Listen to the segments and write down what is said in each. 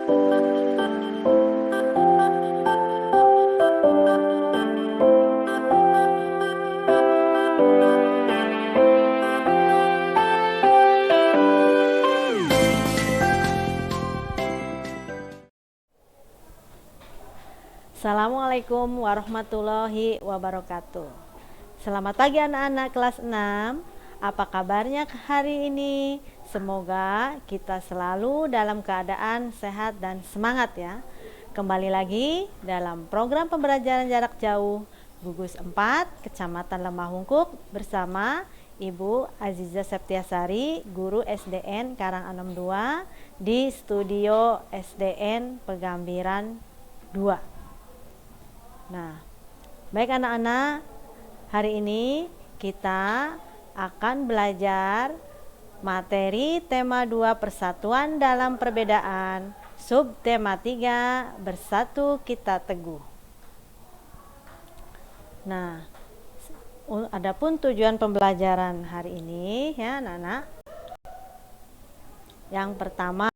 Assalamualaikum warahmatullahi wabarakatuh. Selamat pagi anak-anak kelas 6. Apa kabarnya hari ini? Semoga kita selalu dalam keadaan sehat dan semangat ya. Kembali lagi dalam program pembelajaran jarak jauh Gugus 4 Kecamatan Lembah Hungkuk bersama Ibu Aziza Septiasari, guru SDN Karanganom 2 di studio SDN Pegambiran 2. Nah, baik anak-anak, hari ini kita akan belajar materi tema 2 persatuan dalam perbedaan, subtema 3 bersatu kita teguh. Nah, adapun tujuan pembelajaran hari ini ya anak-anak. Yang pertama,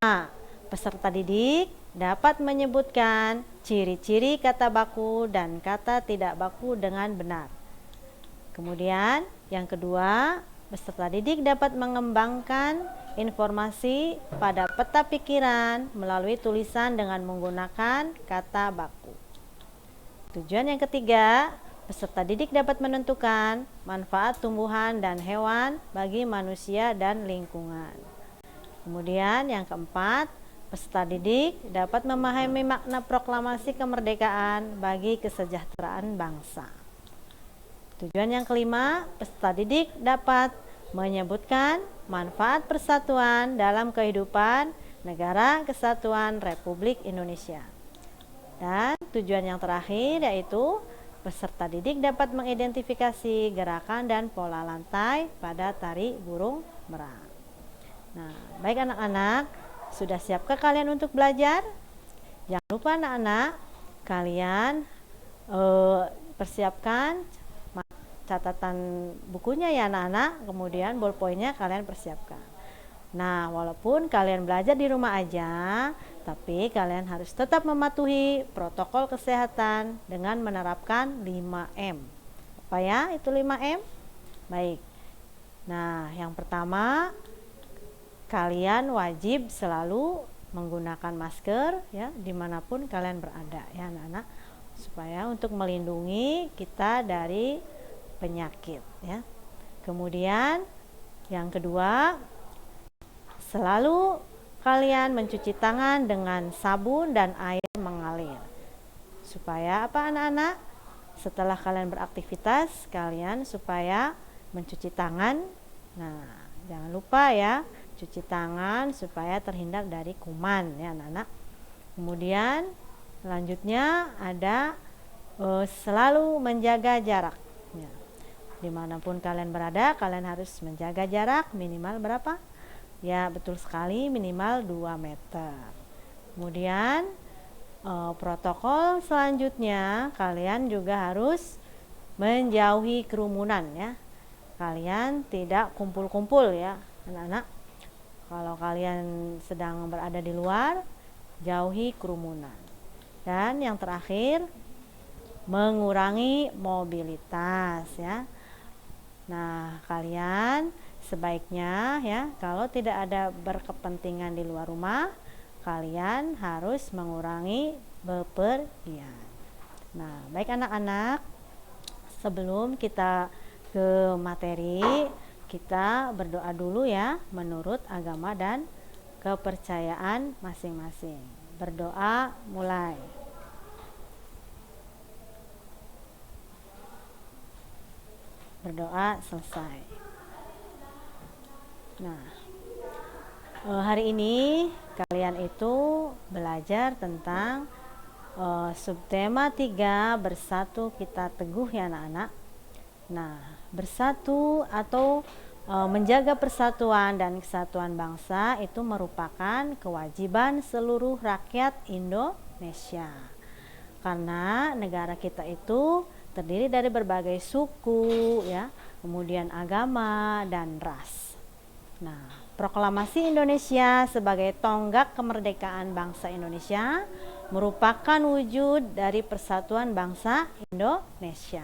peserta didik dapat menyebutkan ciri-ciri kata baku dan kata tidak baku dengan benar. Kemudian yang kedua, peserta didik dapat mengembangkan informasi pada peta pikiran melalui tulisan dengan menggunakan kata baku. Tujuan yang ketiga, peserta didik dapat menentukan manfaat tumbuhan dan hewan bagi manusia dan lingkungan. Kemudian yang keempat, peserta didik dapat memahami makna proklamasi kemerdekaan bagi kesejahteraan bangsa. Tujuan yang kelima, peserta didik dapat menyebutkan manfaat persatuan dalam kehidupan Negara Kesatuan Republik Indonesia. Dan tujuan yang terakhir yaitu peserta didik dapat mengidentifikasi gerakan dan pola lantai pada tari burung merak. Nah, baik anak-anak, sudah siapkah kalian untuk belajar? Jangan lupa anak-anak, kalian persiapkan catatan bukunya ya anak-anak, kemudian ballpointnya kalian persiapkan. Nah, walaupun kalian belajar di rumah aja, tapi kalian harus tetap mematuhi protokol kesehatan dengan menerapkan 5M. Apa ya itu 5M? Baik. Nah, yang pertama, kalian wajib selalu menggunakan masker ya dimanapun kalian berada ya anak-anak, supaya untuk melindungi kita dari penyakit ya. Kemudian yang kedua, selalu kalian mencuci tangan dengan sabun dan air mengalir. Supaya apa anak-anak? Setelah kalian beraktivitas, kalian supaya mencuci tangan. Nah, jangan lupa ya, cuci tangan supaya terhindar dari kuman ya anak-anak. Kemudian selanjutnya ada selalu menjaga jarak ya. Dimanapun kalian berada, kalian harus menjaga jarak minimal berapa? Ya betul sekali, minimal 2 meter. Kemudian protokol selanjutnya, kalian juga harus menjauhi kerumunan ya. Kalian tidak kumpul-kumpul ya anak-anak. Kalau kalian sedang berada di luar, jauhi kerumunan. Dan yang terakhir, mengurangi mobilitas ya. Nah, kalian sebaiknya ya, kalau tidak ada berkepentingan di luar rumah, kalian harus mengurangi bepergian. Nah, baik anak-anak, sebelum kita ke materi, kita berdoa dulu ya menurut agama dan kepercayaan masing-masing. Berdoa mulai. Berdoa selesai. Nah, hari ini kalian itu belajar tentang subtema 3 bersatu kita teguh ya anak-anak. Nah, bersatu atau menjaga persatuan dan kesatuan bangsa itu merupakan kewajiban seluruh rakyat Indonesia. Karena negara kita itu terdiri dari berbagai suku ya, kemudian agama dan ras. Nah, Proklamasi Indonesia sebagai tonggak kemerdekaan bangsa Indonesia merupakan wujud dari persatuan bangsa Indonesia.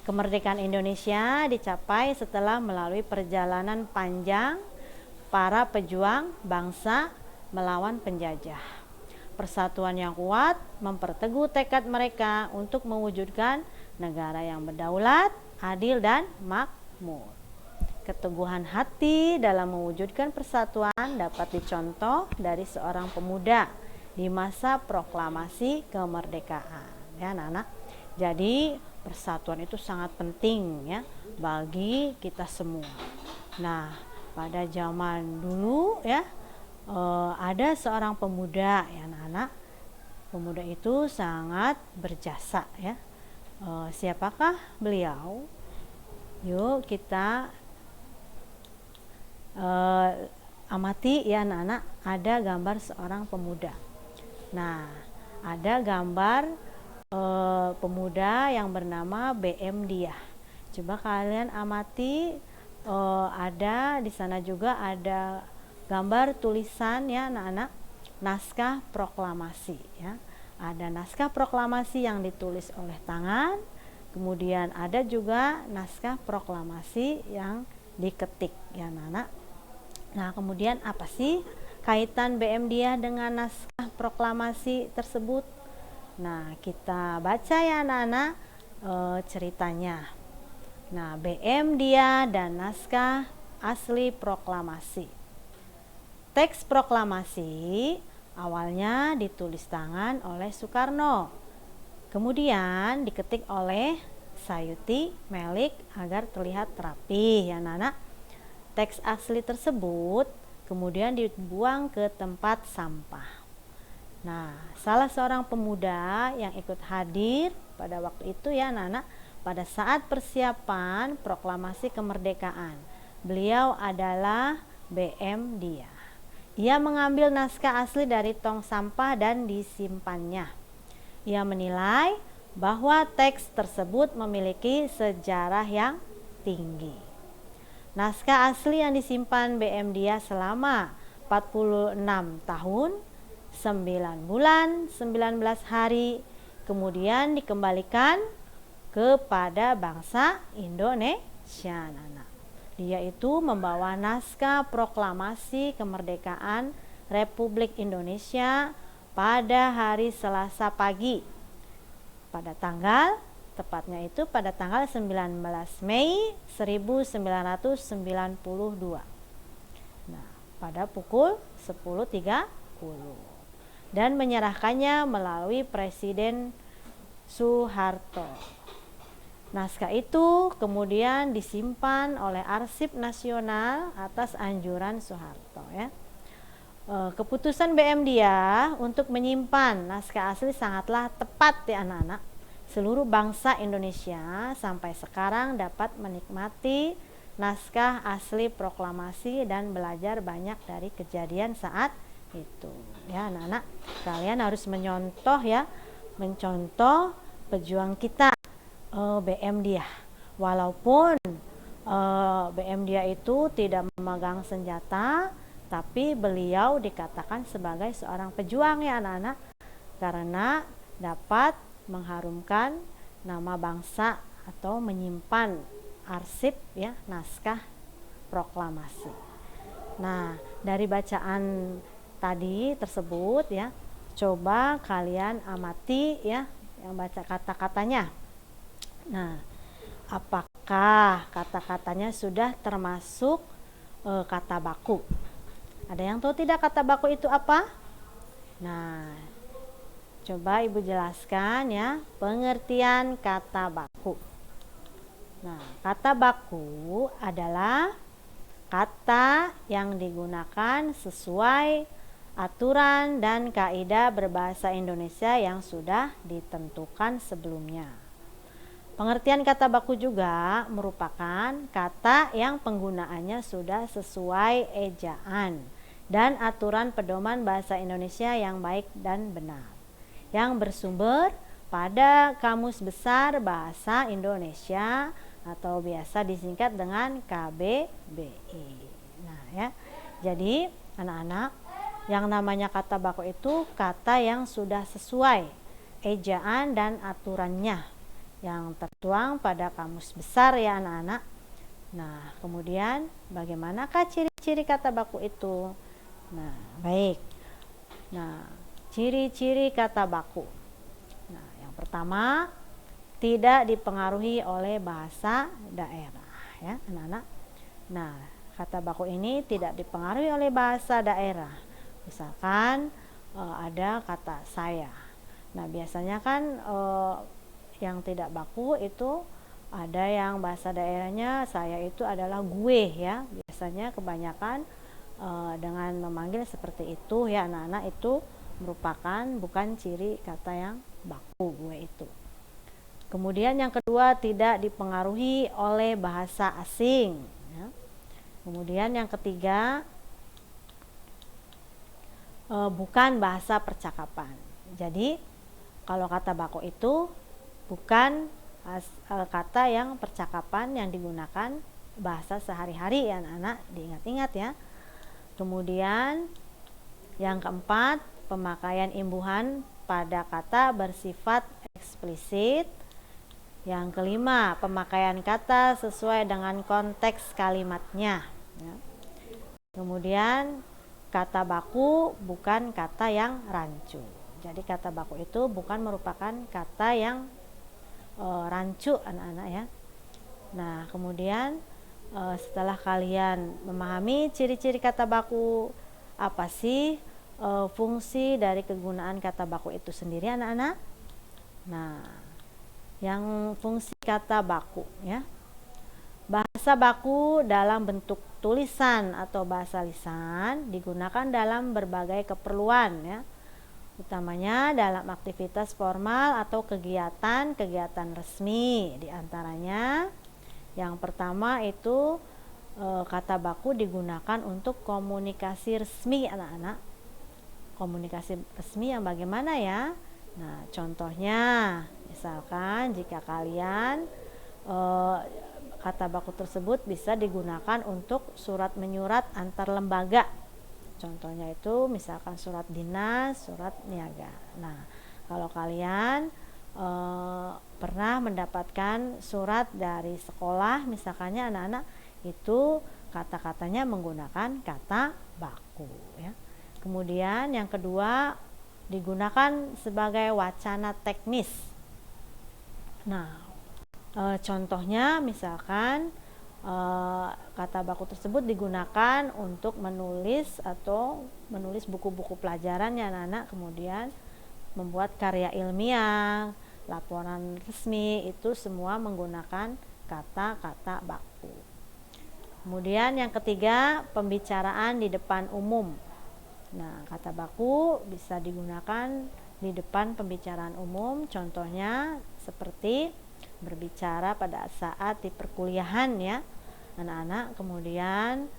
Kemerdekaan Indonesia dicapai setelah melalui perjalanan panjang para pejuang bangsa melawan penjajah. Persatuan yang kuat memperteguh tekad mereka untuk mewujudkan negara yang berdaulat, adil, dan makmur. Keteguhan hati dalam mewujudkan persatuan dapat dicontoh dari seorang pemuda di masa proklamasi kemerdekaan. Ya, anak-anak. Jadi persatuan itu sangat penting ya bagi kita semua. Nah, pada zaman dulu ya ada seorang pemuda ya anak-anak. Pemuda itu sangat berjasa ya. Siapakah beliau? Yuk kita amati ya anak-anak, ada gambar seorang pemuda. Nah, ada gambar pemuda yang bernama BM Dia. Coba kalian amati, ada di sana juga ada gambar tulisan ya anak-anak, naskah proklamasi ya. Ada naskah proklamasi yang ditulis oleh tangan, kemudian ada juga naskah proklamasi yang diketik ya anak-anak. Nah, kemudian apa sih kaitan BM Dia dengan naskah proklamasi tersebut? Nah, kita baca ya anak-anak ceritanya. Nah, BM Dia dan naskah asli proklamasi. Teks proklamasi awalnya ditulis tangan oleh Soekarno, kemudian diketik oleh Sayuti Melik agar terlihat rapi ya anak-anak. Teks asli tersebut kemudian dibuang ke tempat sampah. Nah, salah seorang pemuda yang ikut hadir pada waktu itu ya anak-anak, pada saat persiapan proklamasi kemerdekaan, beliau adalah BM Dia. Ia mengambil naskah asli dari tong sampah dan disimpannya. Ia menilai bahwa teks tersebut memiliki sejarah yang tinggi. Naskah asli yang disimpan BM Dia selama 46 tahun, 9 bulan, 19 hari, kemudian dikembalikan kepada bangsa Indonesia. Dia itu membawa naskah proklamasi kemerdekaan Republik Indonesia pada hari Selasa pagi, pada tepatnya itu pada tanggal 19 Mei 1992. Nah, pada pukul 10.30 dan menyerahkannya melalui Presiden Soeharto. Naskah itu kemudian disimpan oleh Arsip Nasional atas anjuran Soeharto ya. Keputusan BM Dia untuk menyimpan naskah asli sangatlah tepat ya anak-anak. Seluruh bangsa Indonesia sampai sekarang dapat menikmati naskah asli proklamasi dan belajar banyak dari kejadian saat itu. Ya anak-anak, kalian harus mencontoh pejuang kita BM Dia. Walaupun BM Dia itu tidak memegang senjata, tapi beliau dikatakan sebagai seorang pejuang ya anak-anak, karena dapat mengharumkan nama bangsa atau menyimpan arsip ya naskah proklamasi. Nah, dari bacaan tadi tersebut ya, coba kalian amati ya yang baca kata-katanya. Nah, apakah kata-katanya sudah termasuk kata baku? Ada yang tahu tidak kata baku itu apa? Nah, coba Ibu jelaskan ya pengertian kata baku. Nah, kata baku adalah kata yang digunakan sesuai aturan dan kaidah berbahasa Indonesia yang sudah ditentukan sebelumnya. Pengertian kata baku juga merupakan kata yang penggunaannya sudah sesuai ejaan dan aturan pedoman bahasa Indonesia yang baik dan benar, yang bersumber pada Kamus Besar Bahasa Indonesia atau biasa disingkat dengan KBBI. Nah ya, Jadi anak-anak, yang namanya kata baku itu kata yang sudah sesuai ejaan dan aturannya yang tertuang pada kamus besar ya anak-anak. Nah, kemudian bagaimanakah ciri-ciri kata baku itu? Nah, baik. Nah, ciri-ciri kata baku. Nah, yang pertama, tidak dipengaruhi oleh bahasa daerah ya anak-anak. Nah, kata baku ini tidak dipengaruhi oleh bahasa daerah. Misalkan ada kata saya. Nah, biasanya kan yang tidak baku itu ada yang bahasa daerahnya saya itu adalah gue ya. Biasanya kebanyakan dengan memanggil seperti itu ya anak-anak, itu merupakan bukan ciri kata yang baku gue itu. Kemudian yang kedua, tidak dipengaruhi oleh bahasa asing ya. Kemudian yang ketiga, bukan bahasa percakapan. Jadi kalau kata baku itu bukan kata yang percakapan yang digunakan bahasa sehari-hari ya anak-anak, diingat-ingat ya. Kemudian yang keempat, pemakaian imbuhan pada kata bersifat eksplisit. Yang kelima, pemakaian kata sesuai dengan konteks kalimatnya ya. Kemudian kata baku bukan kata yang rancu. Jadi kata baku itu bukan merupakan kata yang rancu anak-anak ya. Nah, kemudian setelah kalian memahami ciri-ciri kata baku, apa sih fungsi dari kegunaan kata baku itu sendiri anak-anak? Nah, yang fungsi kata baku ya. Bahasa baku dalam bentuk tulisan atau bahasa lisan digunakan dalam berbagai keperluan ya, utamanya dalam aktivitas formal atau kegiatan resmi. Di antaranya yang pertama itu kata baku digunakan untuk komunikasi resmi anak-anak. Komunikasi resmi yang bagaimana ya? Nah, contohnya misalkan jika kalian kata baku tersebut bisa digunakan untuk surat menyurat antar lembaga. Contohnya itu misalkan surat dinas, surat niaga. Nah, kalau kalian pernah mendapatkan surat dari sekolah misalkannya anak-anak, itu kata-katanya menggunakan kata baku ya. Kemudian yang kedua, digunakan sebagai wacana teknis. Nah, contohnya misalkan kata baku tersebut digunakan untuk menulis buku-buku pelajaran ya anak-anak, kemudian membuat karya ilmiah, laporan resmi, itu semua menggunakan kata-kata baku. Kemudian yang ketiga, pembicaraan di depan umum. Nah, kata baku bisa digunakan di depan pembicaraan umum, contohnya seperti berbicara pada saat di perkuliahan ya anak-anak, kemudian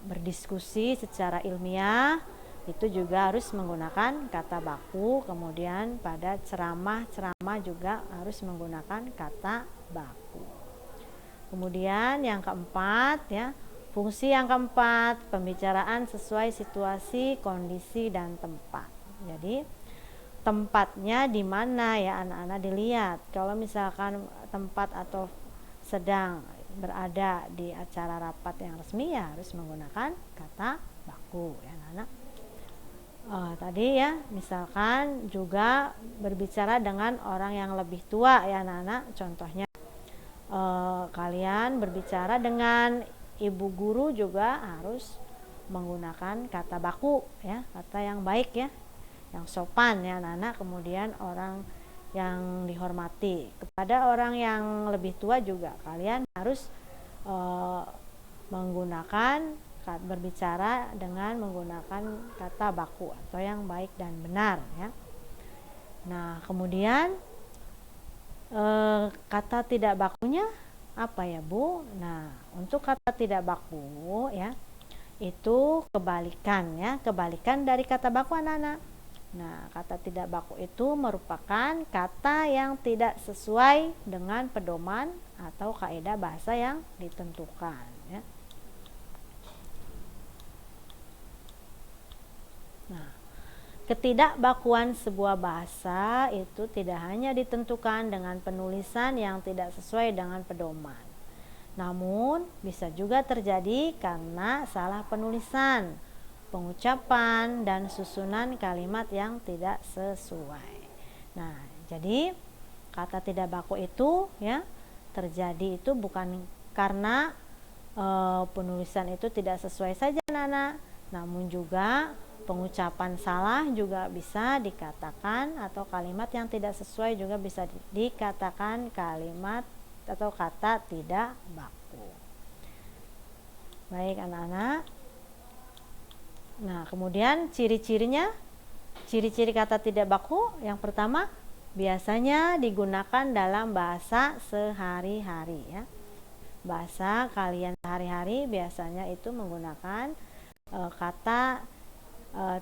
berdiskusi secara ilmiah, itu juga harus menggunakan kata baku. Kemudian pada ceramah juga harus menggunakan kata baku. Kemudian yang keempat ya, fungsi yang keempat, pembicaraan sesuai situasi, kondisi, dan tempat. Jadi tempatnya di mana ya anak-anak dilihat. Kalau misalkan tempat atau sedang berada di acara rapat yang resmi ya harus menggunakan kata baku ya anak-anak. Tadi ya misalkan juga berbicara dengan orang yang lebih tua ya anak-anak. Contohnya kalian berbicara dengan ibu guru juga harus menggunakan kata baku ya, kata yang baik ya, yang sopan ya anak-anak. Kemudian orang yang dihormati, kepada orang yang lebih tua juga kalian harus berbicara dengan menggunakan kata baku atau yang baik dan benar ya. Nah, kemudian kata tidak bakunya apa ya Bu? Nah, untuk kata tidak baku ya, itu kebalikan ya, kebalikan dari kata baku anak-anak. Nah, kata tidak baku itu merupakan kata yang tidak sesuai dengan pedoman atau kaidah bahasa yang ditentukan ya. Ketidakbakuan sebuah bahasa itu tidak hanya ditentukan dengan penulisan yang tidak sesuai dengan pedoman, namun bisa juga terjadi karena salah penulisan, pengucapan, dan susunan kalimat yang tidak sesuai. Nah, jadi kata tidak baku itu ya terjadi itu bukan karena penulisan itu tidak sesuai saja Nana, namun juga pengucapan salah juga bisa dikatakan, atau kalimat yang tidak sesuai juga bisa dikatakan kalimat atau kata tidak baku. Baik anak-anak. Nah, kemudian ciri-cirinya, ciri-ciri kata tidak baku yang pertama, biasanya digunakan dalam bahasa sehari-hari ya. Bahasa kalian sehari-hari biasanya itu menggunakan kata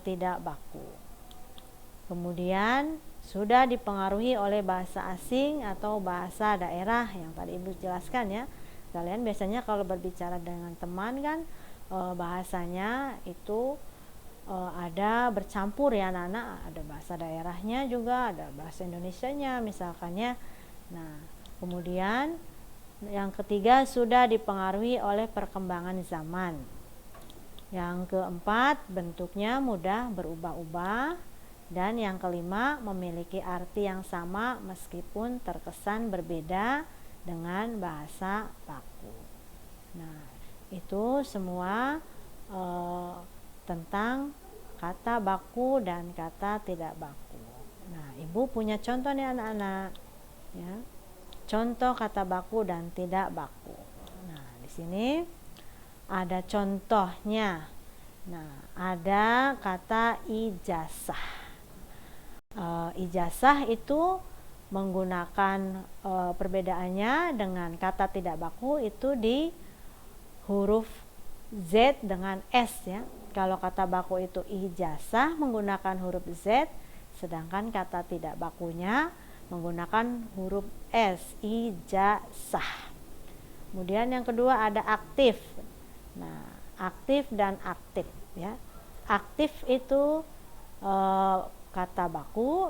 tidak baku. Kemudian sudah dipengaruhi oleh bahasa asing atau bahasa daerah yang tadi Ibu jelaskan ya. Kalian biasanya kalau berbicara dengan teman kan bahasanya itu ada bercampur ya anak-anak, ada bahasa daerahnya juga, ada bahasa Indonesianya misalkannya. Nah, kemudian yang ketiga sudah dipengaruhi oleh perkembangan zaman. Yang keempat, bentuknya mudah berubah-ubah. Dan yang kelima, memiliki arti yang sama meskipun terkesan berbeda dengan bahasa baku. Nah, itu semua tentang kata baku dan kata tidak baku. Nah, Ibu punya contoh nih anak-anak ya. Contoh kata baku dan tidak baku. Nah, di sini ada contohnya. Nah, ada kata ijazah. Ijazah itu menggunakan perbedaannya dengan kata tidak baku itu di huruf Z dengan S ya. Kalau kata baku itu ijazah menggunakan huruf Z, sedangkan kata tidak bakunya menggunakan huruf S, ijazah. Kemudian yang kedua ada aktif. Nah, aktif dan aktif ya. Aktif itu kata baku.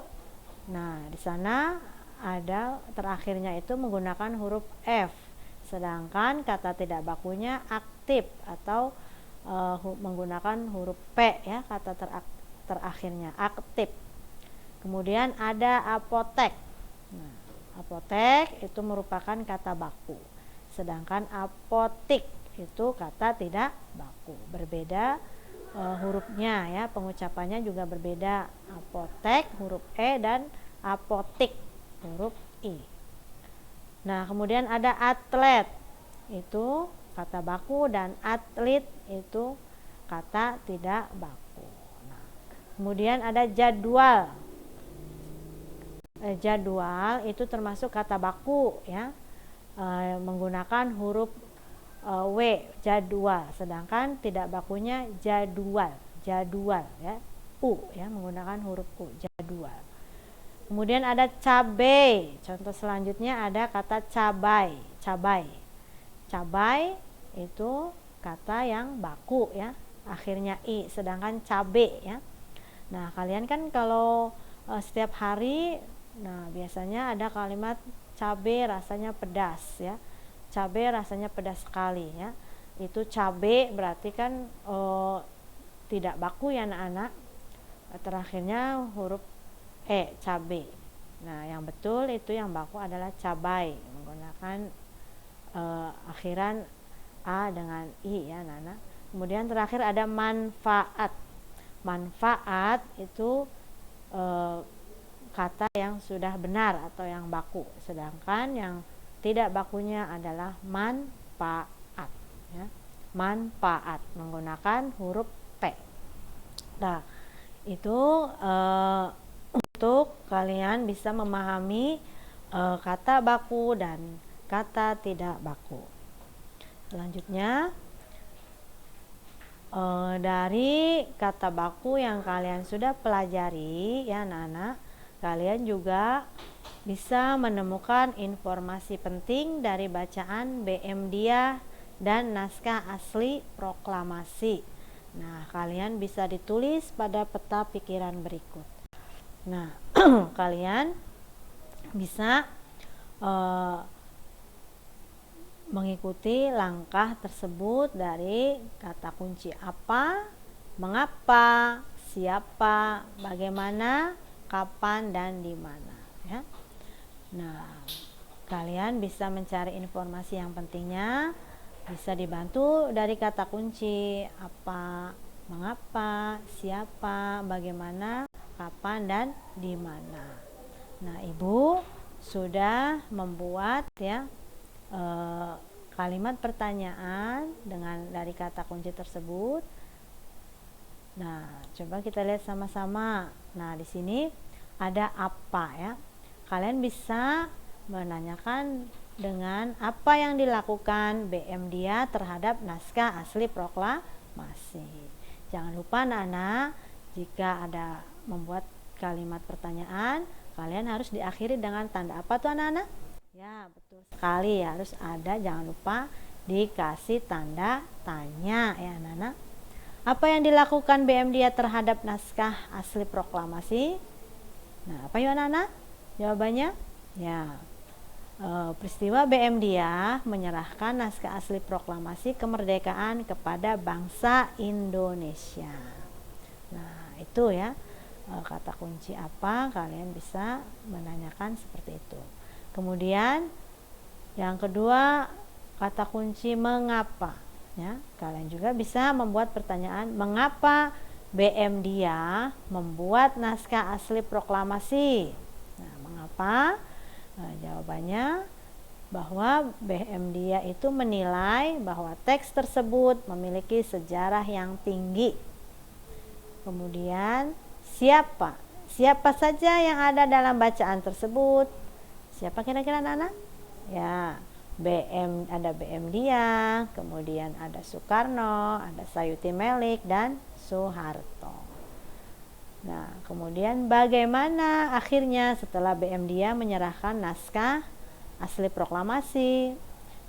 Nah, di sana ada terakhirnya itu menggunakan huruf F. Sedangkan kata tidak bakunya aktif atau menggunakan huruf P ya, kata terakhirnya aktif. Kemudian ada apotek. Nah, apotek itu merupakan kata baku. Sedangkan apotik itu kata tidak baku. Berbeda hurufnya ya, pengucapannya juga berbeda. Apotek huruf E dan apotik huruf I. Nah, kemudian ada atlet. Itu kata baku dan atlet itu kata tidak baku. Nah, kemudian ada jadwal. Jadwal itu termasuk kata baku ya, menggunakan huruf W, jadwal. Sedangkan tidak bakunya jadwal, jadwal ya, U ya, menggunakan huruf U, jadwal. Kemudian ada cabai. Contoh selanjutnya ada kata cabai, cabai. Cabai itu kata yang baku ya, akhirnya I, sedangkan cabe ya. Nah, kalian kan kalau setiap hari, nah biasanya ada kalimat cabe rasanya pedas ya. Cabe rasanya pedas sekali ya. Itu cabe berarti kan tidak baku ya anak-anak. Terakhirnya huruf E, cabe. Nah, yang betul itu yang baku adalah cabai, menggunakan akhiran A dengan I ya anak-anak. Kemudian terakhir ada manfaat. Manfaat itu kata yang sudah benar atau yang baku, sedangkan yang tidak bakunya adalah manfaat ya. Manfaat menggunakan huruf P. Nah, itu untuk kalian bisa memahami kata baku dan kata tidak baku. Selanjutnya dari kata baku yang kalian sudah pelajari ya anak-anak, kalian juga bisa menemukan informasi penting dari bacaan BM Dia dan naskah asli proklamasi. Nah, kalian bisa ditulis pada peta pikiran berikut. Nah, kalian bisa mengikuti langkah tersebut dari kata kunci apa, mengapa, siapa, bagaimana, kapan, dan di mana, ya. Nah, kalian bisa mencari informasi yang pentingnya, bisa dibantu dari kata kunci apa, mengapa, siapa, bagaimana, kapan, dan di mana. Nah, Ibu sudah membuat ya kalimat pertanyaan dengan dari kata kunci tersebut. Nah, coba kita lihat sama-sama. Nah, di sini ada apa ya. Kalian bisa menanyakan dengan apa yang dilakukan BM dia terhadap naskah asli proklamasi. Jangan lupa anak-anak, jika ada membuat kalimat pertanyaan, kalian harus diakhiri dengan tanda apa tuh anak-anak? Ya, betul sekali, harus ada, jangan lupa dikasih tanda tanya ya anak-anak. Apa yang dilakukan BM dia terhadap naskah asli proklamasi? Nah, apa yuk anak-anak? Jawabannya? Ya, peristiwa BM dia menyerahkan naskah asli proklamasi kemerdekaan kepada bangsa Indonesia. Nah, itu ya kata kunci apa, kalian bisa menanyakan seperti itu. Kemudian yang kedua, kata kunci mengapa ya. Kalian juga bisa membuat pertanyaan, mengapa BM dia membuat naskah asli proklamasi. Nah, mengapa? Nah, jawabannya bahwa BM dia itu menilai bahwa teks tersebut memiliki sejarah yang tinggi. Kemudian siapa saja yang ada dalam bacaan tersebut? Siapa kira-kira anak-anak? Ya, ada BM dia, kemudian ada Soekarno, ada Sayuti Melik, dan Soeharto. Nah, kemudian bagaimana akhirnya setelah BM dia menyerahkan naskah asli proklamasi,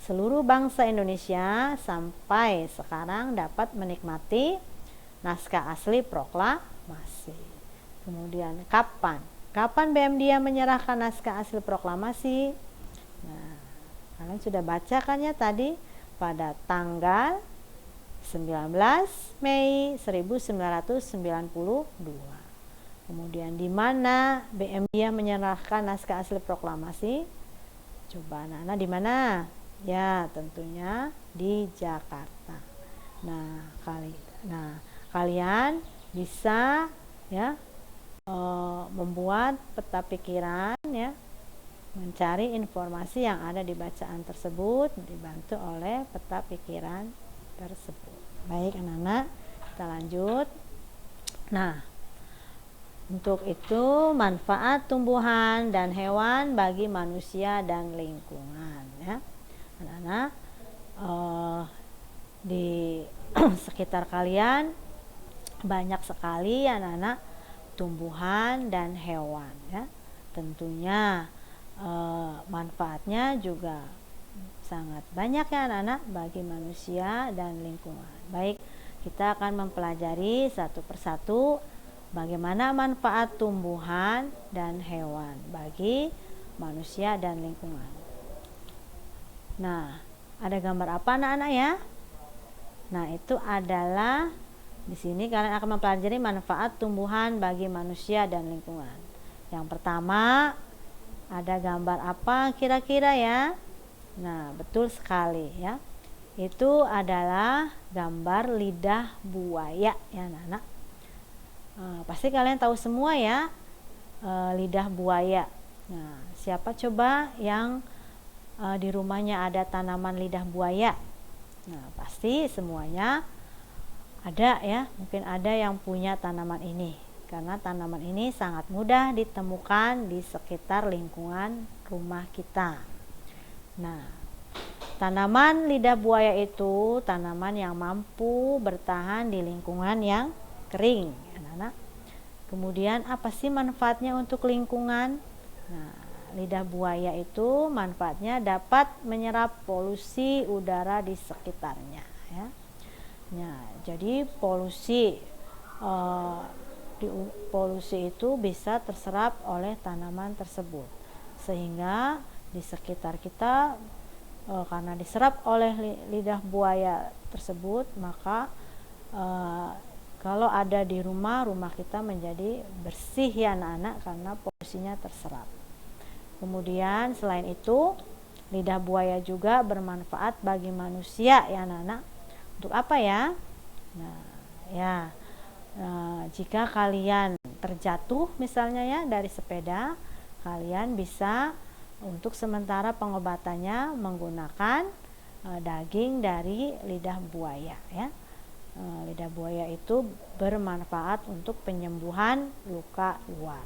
seluruh bangsa Indonesia sampai sekarang dapat menikmati naskah asli proklamasi. Kemudian kapan BM dia menyerahkan naskah asli proklamasi? Nah, kalian sudah baca kan ya tadi, pada tanggal 19 Mei 1992. Kemudian di mana BM dia menyerahkan naskah asli proklamasi? Coba anak-anak di mana? Ya, tentunya di Jakarta. Nah, kalian bisa ya membuat peta pikiran ya, mencari informasi yang ada di bacaan tersebut dibantu oleh peta pikiran tersebut. Baik anak-anak, kita lanjut. Nah, untuk itu manfaat tumbuhan dan hewan bagi manusia dan lingkungan ya. Anak-anak, di sekitar kalian banyak sekali anak-anak tumbuhan dan hewan ya. Tentunya manfaatnya juga sangat banyak ya anak-anak bagi manusia dan lingkungan. Baik, kita akan mempelajari satu persatu bagaimana manfaat tumbuhan dan hewan bagi manusia dan lingkungan. Nah, ada gambar apa anak-anak ya? Nah, itu adalah di sini kalian akan mempelajari manfaat tumbuhan bagi manusia dan lingkungan. Yang pertama, ada gambar apa kira-kira ya? Nah, betul sekali ya. Itu adalah gambar lidah buaya ya anak-anak. Pasti kalian tahu semua ya lidah buaya. Nah, siapa coba yang di rumahnya ada tanaman lidah buaya? Nah, pasti semuanya ada ya, mungkin ada yang punya tanaman ini, karena tanaman ini sangat mudah ditemukan di sekitar lingkungan rumah kita. Nah, tanaman lidah buaya itu tanaman yang mampu bertahan di lingkungan yang kering, anak-anak. Kemudian apa sih manfaatnya untuk lingkungan? Nah, lidah buaya itu manfaatnya dapat menyerap polusi udara di sekitarnya ya. Ya, jadi polusi polusi itu bisa terserap oleh tanaman tersebut, sehingga di sekitar kita karena diserap oleh lidah buaya tersebut, maka kalau ada di rumah kita menjadi bersih ya anak-anak, karena polusinya terserap. Kemudian selain itu, lidah buaya juga bermanfaat bagi manusia ya anak-anak. Untuk apa ya? Nah, ya, jika kalian terjatuh misalnya ya dari sepeda, kalian bisa untuk sementara pengobatannya menggunakan daging dari lidah buaya ya. Lidah buaya itu bermanfaat untuk penyembuhan luka luar.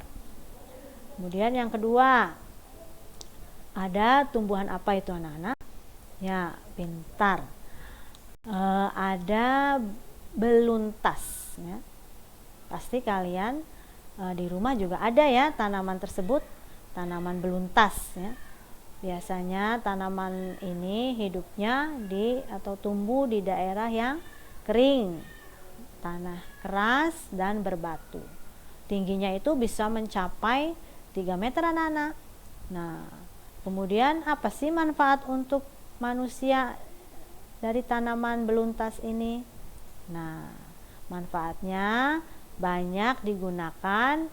Kemudian yang kedua, ada tumbuhan apa itu anak-anak? Ya, pintar. Ada beluntas ya. Pasti kalian di rumah juga ada ya tanaman tersebut, tanaman beluntas ya. Biasanya tanaman ini hidupnya atau tumbuh di daerah yang kering, tanah keras dan berbatu. Tingginya itu bisa mencapai 3 meter anak-anak. Nah, kemudian apa sih manfaat untuk manusia dari tanaman beluntas ini? Nah, manfaatnya banyak digunakan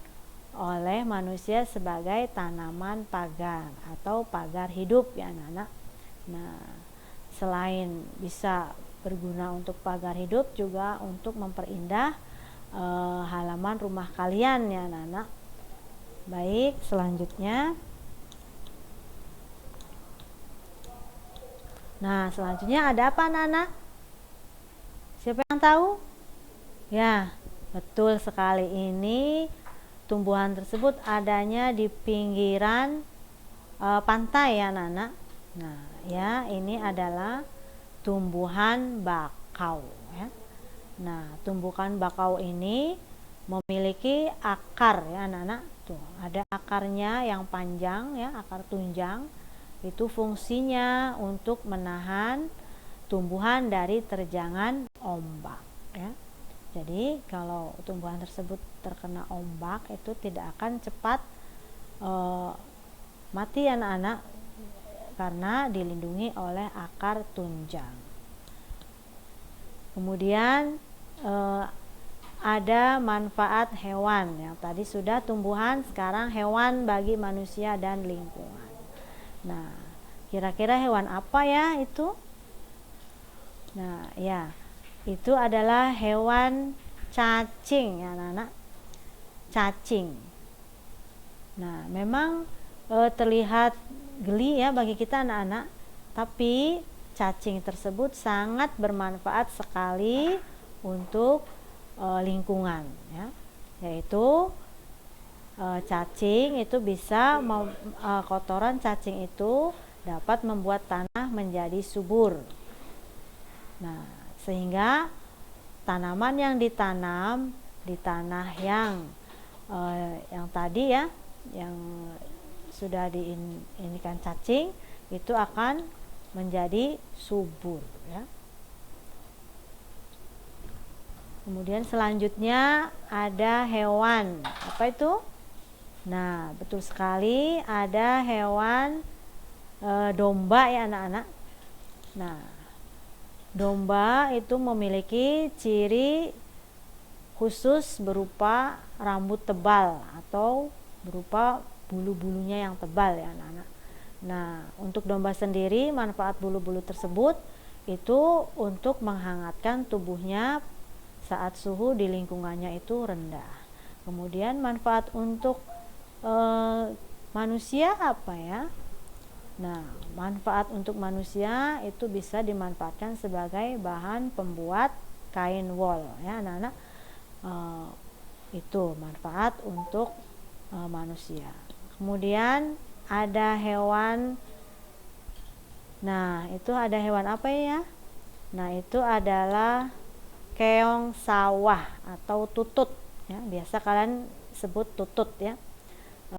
oleh manusia sebagai tanaman pagar atau pagar hidup ya anak-anak. Nah, selain bisa berguna untuk pagar hidup, juga untuk memperindah halaman rumah kalian ya anak-anak. Baik, selanjutnya. Nah, selanjutnya ada apa anak-anak? Siapa yang tahu? Ya, betul sekali, ini tumbuhan tersebut adanya di pinggiran pantai ya anak-anak. Nah, ya, ini adalah tumbuhan bakau ya. Nah, tumbuhan bakau ini memiliki akar ya anak-anak. Tuh, ada akarnya yang panjang ya, akar tunjang. Itu fungsinya untuk menahan tumbuhan dari terjangan ombak ya. Jadi kalau tumbuhan tersebut terkena ombak itu tidak akan cepat mati anak-anak, karena dilindungi oleh akar tunjang. Kemudian ada manfaat hewan. Yang tadi sudah tumbuhan, sekarang hewan bagi manusia dan lingkungan. Nah, kira-kira hewan apa ya itu? Nah, ya, itu adalah hewan cacing ya anak-anak. Cacing. Nah, memang terlihat geli ya bagi kita anak-anak, tapi cacing tersebut sangat bermanfaat sekali untuk lingkungan ya. Yaitu cacing itu bisa kotoran cacing itu dapat membuat tanah menjadi subur. Nah, sehingga tanaman yang ditanam di tanah yang tadi ya, yang sudah diinikan cacing, itu akan menjadi subur ya. Kemudian selanjutnya ada hewan. Apa itu? Nah, betul sekali, ada hewan domba ya anak-anak. Nah, domba itu memiliki ciri khusus berupa rambut tebal atau berupa bulu-bulunya yang tebal ya anak-anak. Nah, untuk domba sendiri, manfaat bulu-bulu tersebut itu untuk menghangatkan tubuhnya saat suhu di lingkungannya itu rendah. Kemudian manfaat untuk manusia apa ya? Nah, manfaat untuk manusia itu bisa dimanfaatkan sebagai bahan pembuat kain wol ya anak-anak. Itu manfaat untuk manusia. Kemudian ada hewan. Nah, itu ada hewan apa ya? Nah, itu adalah keong sawah atau tutut ya. Biasa kalian sebut tutut ya.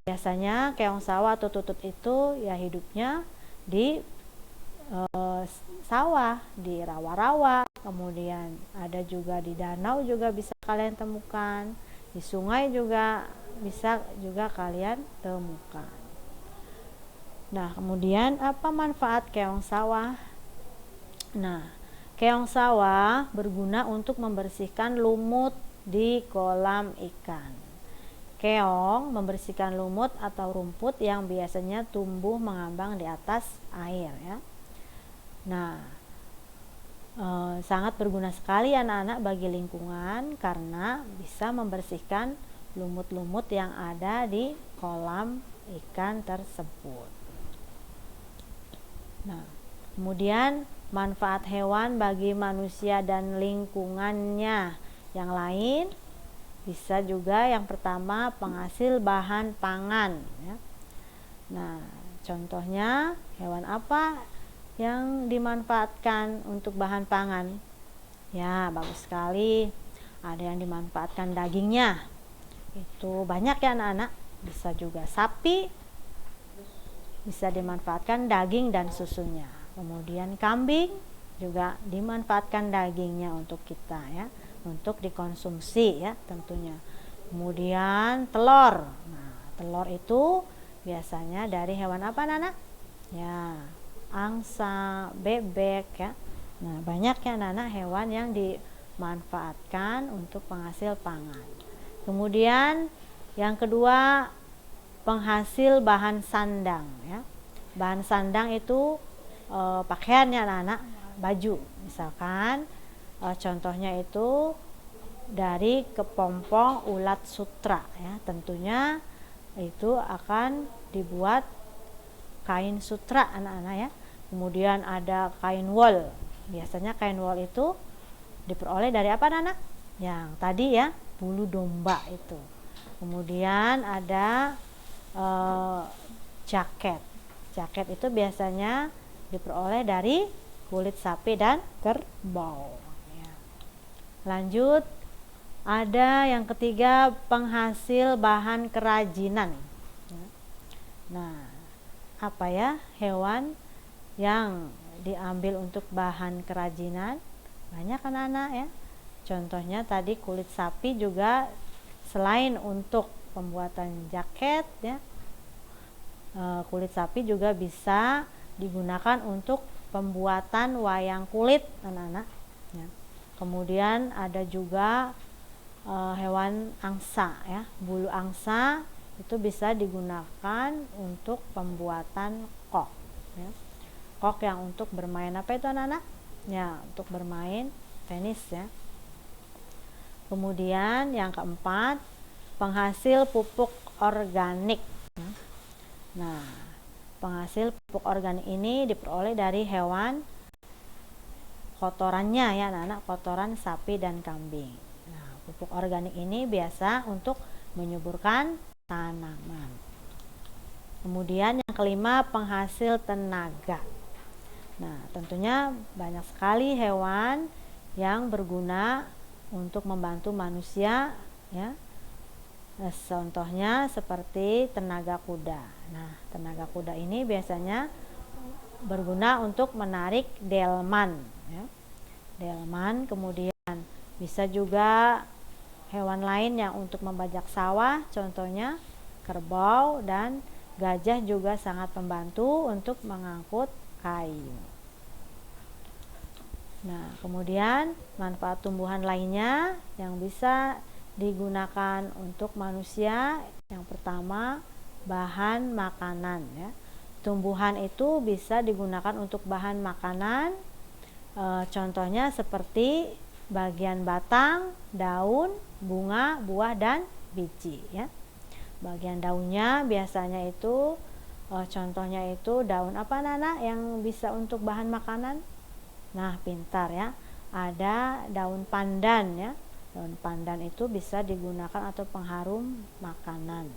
Biasanya keong sawah atau tutut itu ya hidupnya di sawah, di rawa-rawa, kemudian ada juga di danau juga bisa kalian temukan, di sungai juga bisa juga kalian temukan. Nah, kemudian apa manfaat keong sawah? Nah, keong sawah berguna untuk membersihkan lumut di kolam ikan. Keong membersihkan lumut atau rumput yang biasanya tumbuh mengambang di atas air ya. Nah, sangat berguna sekali anak-anak bagi lingkungan karena bisa membersihkan lumut-lumut yang ada di kolam ikan tersebut. Nah, kemudian manfaat hewan bagi manusia dan lingkungannya yang lain bisa juga yang pertama penghasil bahan pangan ya. Nah, contohnya hewan apa yang dimanfaatkan untuk bahan pangan? Ya, bagus sekali. Ada yang dimanfaatkan dagingnya. Itu banyak ya anak-anak. Bisa juga sapi, bisa dimanfaatkan daging dan susunya. Kemudian kambing juga dimanfaatkan dagingnya untuk kita ya, untuk dikonsumsi ya tentunya. Kemudian telur. Nah, telur itu biasanya dari hewan apa anak-anak? Ya, angsa, bebek ya. Nah, banyak ya anak-anak hewan yang dimanfaatkan untuk penghasil pangan. Kemudian yang kedua, penghasil bahan sandang ya. Bahan sandang itu pakaiannya anak-anak, baju misalkan contohnya itu dari kepompong ulat sutra ya, tentunya itu akan dibuat kain sutra anak-anak ya. Kemudian ada kain wol, biasanya kain wol itu diperoleh dari apa anak-anak? Yang tadi ya, bulu domba itu. Kemudian ada jaket itu biasanya diperoleh dari kulit sapi dan kerbau ya. Lanjut, ada yang ketiga penghasil bahan kerajinan. Nah, apa ya hewan yang diambil untuk bahan kerajinan? Banyak anak-anak ya. Contohnya tadi kulit sapi juga selain untuk pembuatan jaket ya, kulit sapi juga bisa digunakan untuk pembuatan wayang kulit anak-anak ya. Kemudian ada juga hewan angsa ya, bulu angsa itu bisa digunakan untuk pembuatan kok ya. Kok yang untuk bermain apa itu anak-anak? Ya, untuk bermain tenis ya. Kemudian yang keempat, penghasil pupuk organik. Nah, penghasil pupuk organik ini diperoleh dari hewan kotorannya ya anak-anak, kotoran sapi dan kambing. Nah, pupuk organik ini biasa untuk menyuburkan tanaman. Kemudian yang kelima, penghasil tenaga. Nah, tentunya banyak sekali hewan yang berguna untuk membantu manusia ya. Nah, contohnya seperti tenaga kuda. Nah, tenaga kuda ini biasanya berguna untuk menarik delman ya. Delman, kemudian bisa juga hewan lain yang untuk membajak sawah, contohnya kerbau dan gajah juga sangat membantu untuk mengangkut kayu. Nah, kemudian manfaat tumbuhan lainnya yang bisa digunakan untuk manusia, yang pertama bahan makanan ya. Tumbuhan itu bisa digunakan untuk bahan makanan, contohnya seperti bagian batang, daun, bunga, buah dan biji ya. Bagian daunnya biasanya itu contohnya itu daun apa anak-anak yang bisa untuk bahan makanan? Nah, pintar ya. Ada daun pandan ya. Daun pandan itu bisa digunakan atau pengharum makanan.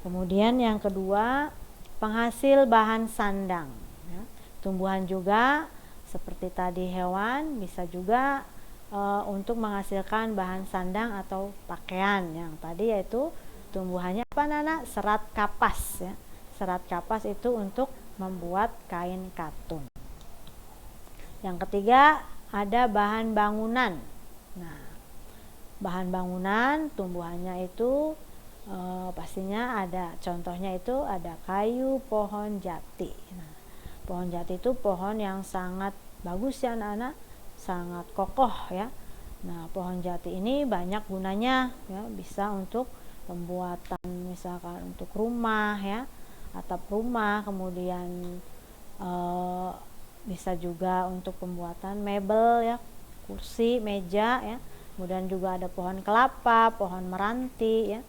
Kemudian yang kedua, penghasil bahan sandang ya. Tumbuhan juga seperti tadi hewan bisa juga untuk menghasilkan bahan sandang atau pakaian. Yang tadi yaitu tumbuhannya apa anak-anak? Serat kapas ya. Serat kapas itu untuk membuat kain katun. Yang ketiga ada bahan bangunan. Nah, bahan bangunan tumbuhannya itu pastinya ada, contohnya itu ada kayu, pohon jati. Nah, pohon jati itu pohon yang sangat bagus ya anak-anak, sangat kokoh ya. Nah, pohon jati ini banyak gunanya ya, bisa untuk pembuatan misalkan untuk rumah ya, atap rumah, kemudian bisa juga untuk pembuatan mebel ya, kursi, meja ya. Kemudian juga ada pohon kelapa, pohon meranti ya.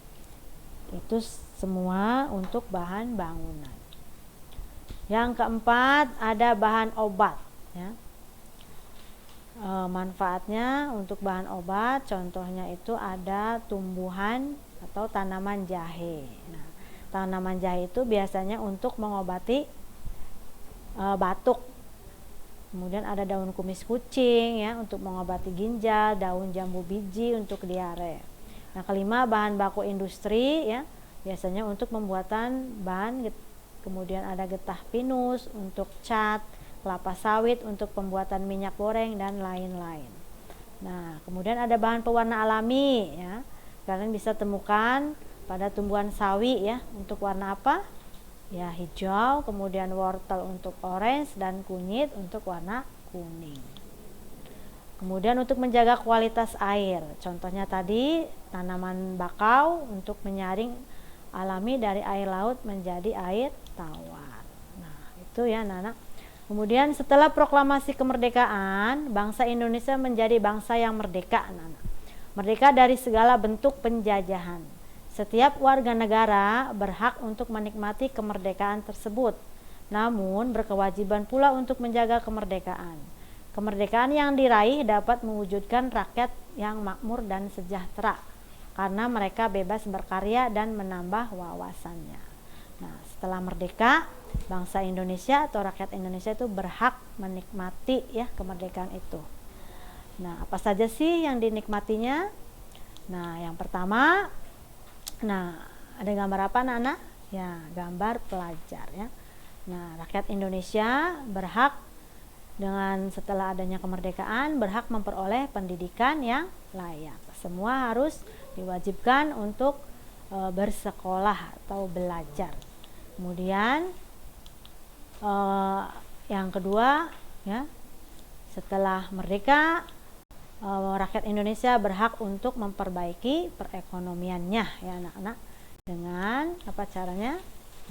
Itu semua untuk bahan bangunan. Yang keempat ada bahan obat ya. Manfaatnya untuk bahan obat contohnya itu ada tumbuhan atau tanaman jahe. Nah, tanaman jahe itu biasanya untuk mengobati batuk. Kemudian ada daun kumis kucing ya untuk mengobati ginjal, daun jambu biji untuk diare. Nah, kelima bahan baku industri ya, biasanya untuk pembuatan bahan, kemudian ada getah pinus untuk cat, kelapa sawit untuk pembuatan minyak goreng dan lain-lain. Nah, kemudian ada bahan pewarna alami ya. Kalian bisa temukan pada tumbuhan sawi ya, untuk warna apa? Ya, hijau, kemudian wortel untuk orange dan kunyit untuk warna kuning. Kemudian untuk menjaga kualitas air, contohnya tadi tanaman bakau untuk menyaring alami dari air laut menjadi air tawar. Nah, itu ya anak-anak. Kemudian setelah proklamasi kemerdekaan, bangsa Indonesia menjadi bangsa yang merdeka, anak-anak. Merdeka dari segala bentuk penjajahan. Setiap warga negara berhak untuk menikmati kemerdekaan tersebut, namun berkewajiban pula untuk menjaga kemerdekaan. Kemerdekaan yang diraih dapat mewujudkan rakyat yang makmur dan sejahtera, karena mereka bebas berkarya dan menambah wawasannya. Nah, setelah merdeka, bangsa Indonesia atau rakyat Indonesia itu berhak menikmati ya kemerdekaan itu. Nah, apa saja sih yang dinikmatinya? Nah, yang pertama, nah, ada gambar apa anak-anak? Ya, gambar pelajar ya. Nah, rakyat Indonesia berhak dengan setelah adanya kemerdekaan berhak memperoleh pendidikan yang layak. Semua harus diwajibkan untuk bersekolah atau belajar. Kemudian yang kedua ya, setelah merdeka rakyat Indonesia berhak untuk memperbaiki perekonomiannya ya anak-anak. Dengan apa caranya?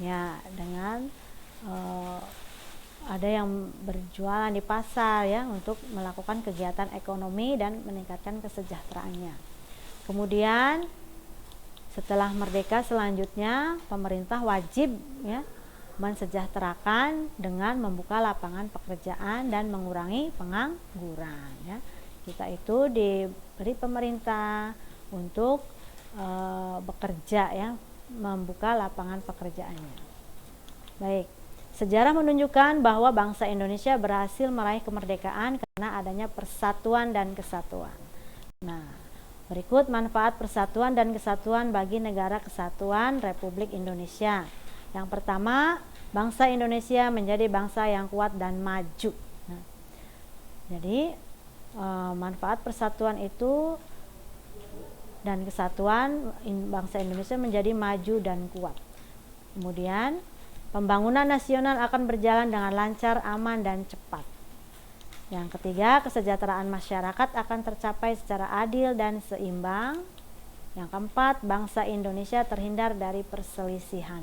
Ya, dengan ada yang berjualan di pasar ya, untuk melakukan kegiatan ekonomi dan meningkatkan kesejahteraannya. Kemudian setelah merdeka selanjutnya pemerintah wajib ya mensejahterakan dengan membuka lapangan pekerjaan dan mengurangi pengangguran ya. Kita itu diberi pemerintah untuk bekerja ya, membuka lapangan pekerjaannya. Baik, sejarah menunjukkan bahwa bangsa Indonesia berhasil meraih kemerdekaan karena adanya persatuan dan kesatuan. Nah, berikut manfaat persatuan dan kesatuan bagi negara kesatuan Republik Indonesia. Yang pertama, bangsa Indonesia menjadi bangsa yang kuat dan maju. Nah, jadi manfaat persatuan itu dan kesatuan bangsa Indonesia menjadi maju dan kuat. Kemudian pembangunan nasional akan berjalan dengan lancar, aman, dan cepat. Yang ketiga, kesejahteraan masyarakat akan tercapai secara adil dan seimbang. Yang keempat, bangsa Indonesia terhindar dari perselisihan.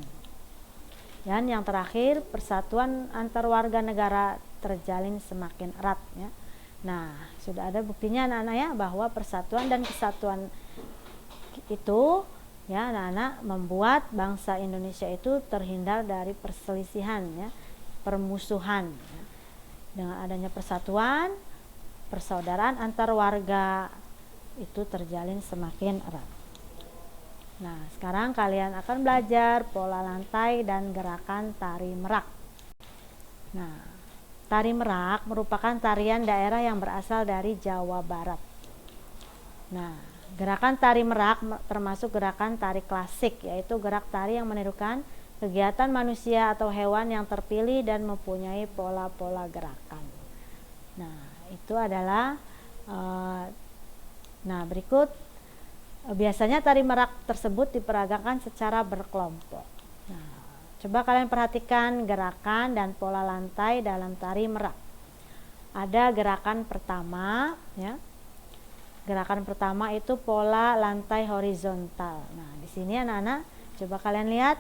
Dan yang terakhir, persatuan antar warga negara terjalin semakin erat ya. Nah, sudah ada buktinya anak-anak ya, bahwa persatuan dan kesatuan itu ya anak-anak membuat bangsa Indonesia itu terhindar dari perselisihan ya, permusuhan ya. Dengan adanya persatuan, persaudaraan antar warga itu terjalin semakin erat. Nah, sekarang kalian akan belajar pola lantai dan gerakan tari merak. Nah, tari merak merupakan tarian daerah yang berasal dari Jawa Barat. Nah, gerakan tari merak termasuk gerakan tari klasik, yaitu gerak tari yang menirukan kegiatan manusia atau hewan yang terpilih dan mempunyai pola-pola gerakan. Nah, itu adalah nah berikut biasanya tari merak tersebut diperagakan secara berkelompok. Nah, coba kalian perhatikan gerakan dan pola lantai dalam tari merak. Ada gerakan pertama, ya. Gerakan pertama itu pola lantai horizontal. Nah, di sini anak-anak, coba kalian lihat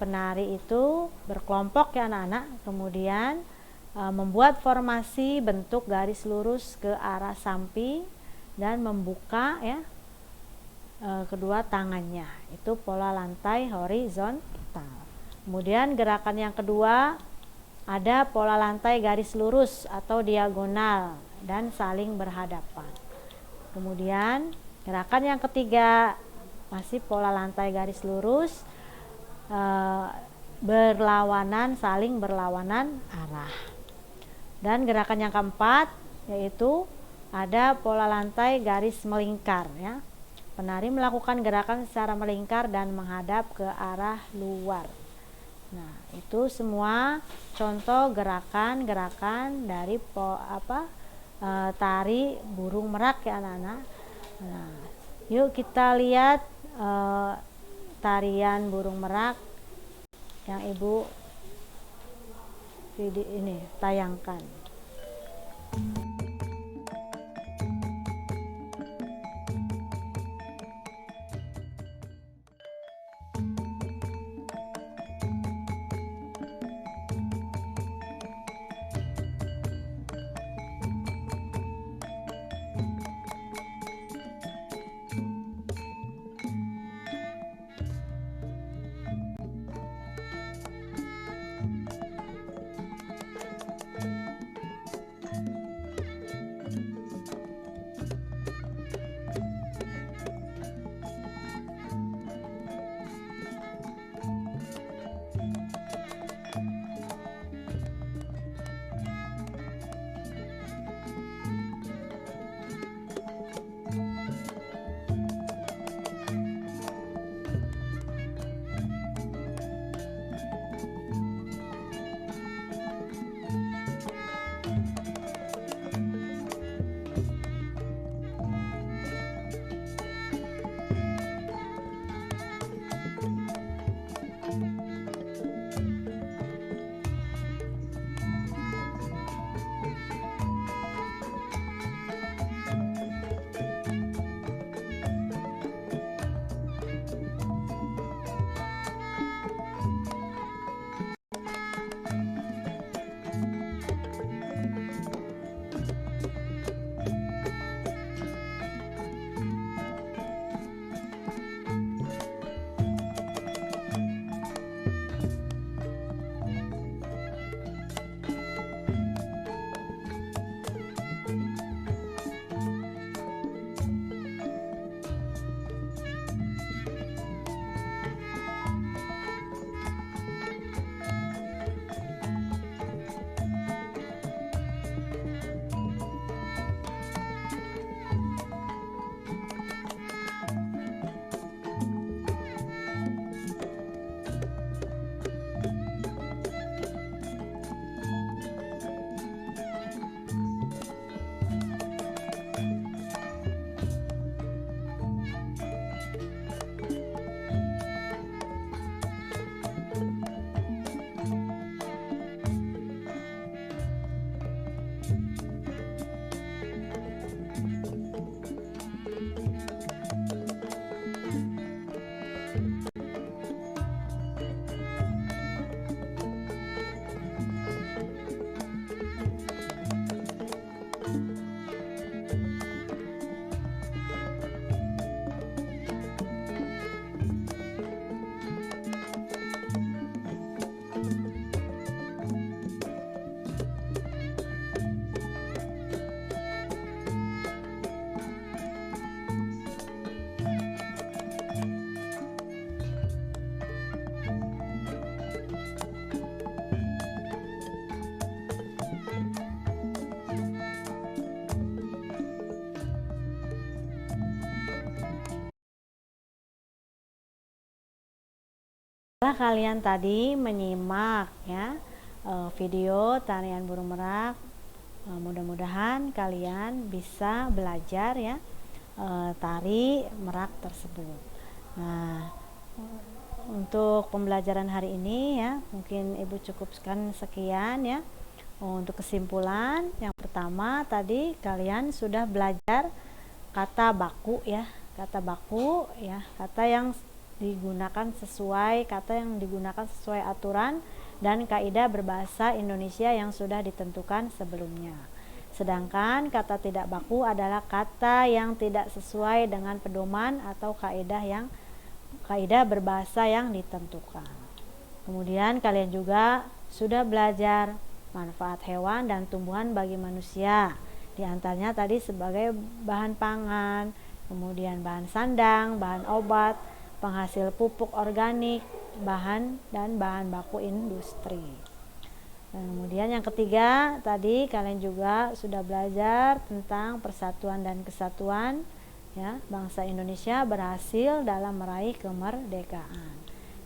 penari itu berkelompok ya anak-anak, kemudian membuat formasi bentuk garis lurus ke arah samping dan membuka ya kedua tangannya. Itu pola lantai horizontal. Kemudian gerakan yang kedua ada pola lantai garis lurus atau diagonal dan saling berhadapan. Kemudian gerakan yang ketiga masih pola lantai garis lurus berlawanan, saling berlawanan arah. Dan gerakan yang keempat yaitu ada pola lantai garis melingkar ya. Penari melakukan gerakan secara melingkar dan menghadap ke arah luar. Nah, itu semua contoh gerakan-gerakan dari tari burung merak ya anak-anak. Nah, yuk kita lihat tarian burung merak yang Ibu video ini tayangkan. Setelah kalian tadi menyimak ya video tarian burung merak Mudah-mudahan kalian bisa belajar ya tari merak tersebut. Nah, untuk pembelajaran hari ini ya mungkin Ibu cukupkan sekian ya. Untuk kesimpulan, yang pertama tadi kalian sudah belajar kata baku ya, kata baku ya, kata yang digunakan sesuai aturan dan kaidah berbahasa Indonesia yang sudah ditentukan sebelumnya. Sedangkan kata tidak baku adalah kata yang tidak sesuai dengan pedoman atau kaidah berbahasa yang ditentukan. Kemudian kalian juga sudah belajar manfaat hewan dan tumbuhan bagi manusia. Di antaranya tadi sebagai bahan pangan, kemudian bahan sandang, bahan obat, penghasil pupuk organik, bahan baku industri. Dan kemudian yang ketiga, tadi kalian juga sudah belajar tentang persatuan dan kesatuan ya, bangsa Indonesia berhasil dalam meraih kemerdekaan.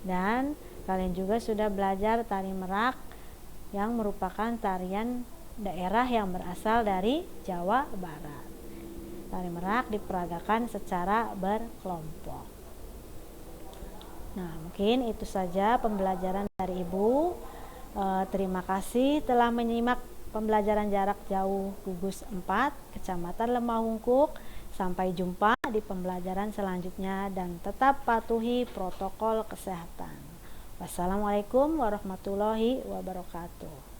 Dan kalian juga sudah belajar tari merak yang merupakan tarian daerah yang berasal dari Jawa Barat. Tari merak diperagakan secara berkelompok. Nah, mungkin itu saja pembelajaran dari Ibu. Terima kasih telah menyimak pembelajaran jarak jauh gugus 4 Kecamatan Lemahungkuk. Sampai jumpa di pembelajaran selanjutnya dan tetap patuhi protokol kesehatan. Wassalamualaikum warahmatullahi wabarakatuh.